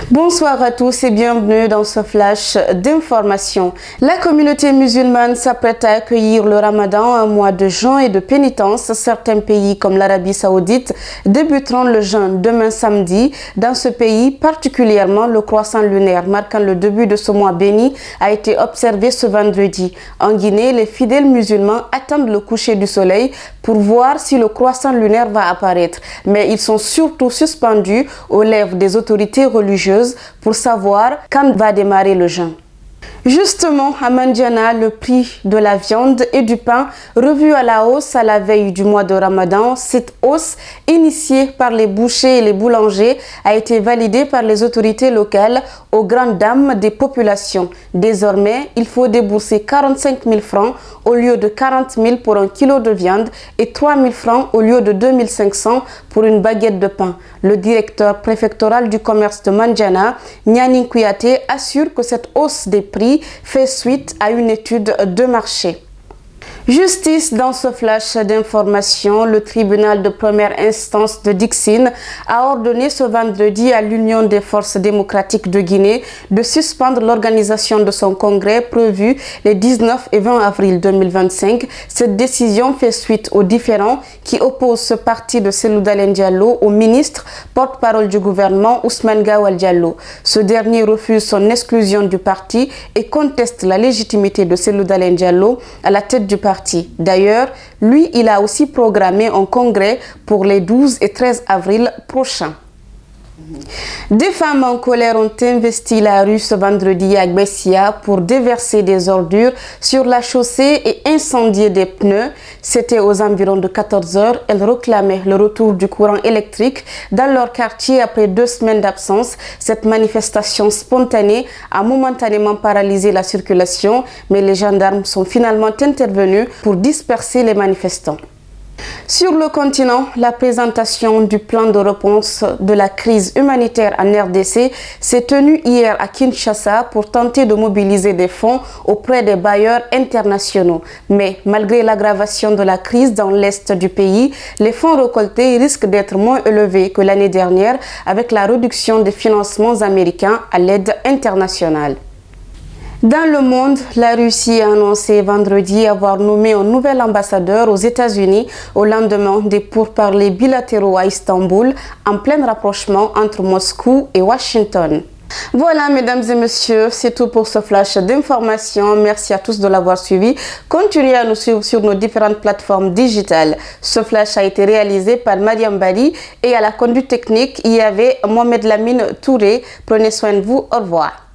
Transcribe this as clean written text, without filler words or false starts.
Bonsoir à tous et bienvenue dans ce flash d'information. La communauté musulmane s'apprête à accueillir le Ramadan, un mois de jeûne et de pénitence. Certains pays comme l'Arabie Saoudite débuteront le jeûne demain samedi. Dans ce pays, particulièrement, le croissant lunaire marquant le début de ce mois béni a été observé ce vendredi. En Guinée, les fidèles musulmans attendent le coucher du soleil pour voir si le croissant lunaire va apparaître. Mais ils sont surtout suspendus aux lèvres des autorités religieuses pour savoir quand va démarrer le jeûne. Justement, à Mandiana, le prix de la viande et du pain revu à la hausse à la veille du mois de Ramadan. Cette hausse, initiée par les bouchers et les boulangers, a été validée par les autorités locales aux grandes dames des populations. Désormais, il faut débourser 45 000 francs au lieu de 40 000 pour un kilo de viande et 3 000 francs au lieu de 2 500 pour une baguette de pain. Le directeur préfectoral du commerce de Mandiana, Niani Kouyaté, assure que cette hausse des prix fait suite à une étude de marché. Justice dans ce flash d'information, le tribunal de première instance de Dixine a ordonné ce vendredi à l'Union des forces démocratiques de Guinée de suspendre l'organisation de son congrès prévu les 19 et 20 avril 2025. Cette décision fait suite aux différends qui opposent ce parti de Cellou Dalein Diallo au ministre porte-parole du gouvernement Ousmane Gawal Diallo. Ce dernier refuse son exclusion du parti et conteste la légitimité de Cellou Dalein Diallo à la tête du parti. D'ailleurs, lui, il a aussi programmé un congrès pour les 12 et 13 avril prochains. Des femmes en colère ont investi la rue ce vendredi à Gbessia pour déverser des ordures sur la chaussée et incendier des pneus. C'était aux environs de 14 heures. Elles réclamaient le retour du courant électrique dans leur quartier après 2 semaines d'absence. Cette manifestation spontanée a momentanément paralysé la circulation, mais les gendarmes sont finalement intervenus pour disperser les manifestants. Sur le continent, la présentation du plan de réponse de la crise humanitaire en RDC s'est tenue hier à Kinshasa pour tenter de mobiliser des fonds auprès des bailleurs internationaux. Mais malgré l'aggravation de la crise dans l'est du pays, les fonds récoltés risquent d'être moins élevés que l'année dernière avec la réduction des financements américains à l'aide internationale. Dans le monde, la Russie a annoncé vendredi avoir nommé un nouvel ambassadeur aux États-Unis au lendemain des pourparlers bilatéraux à Istanbul, en plein rapprochement entre Moscou et Washington. Voilà, mesdames et messieurs, c'est tout pour ce flash d'information. Merci à tous de l'avoir suivi. Continuez à nous suivre sur nos différentes plateformes digitales. Ce flash a été réalisé par Mariam Bali et à la conduite technique, il y avait Mohamed Lamine Touré. Prenez soin de vous. Au revoir.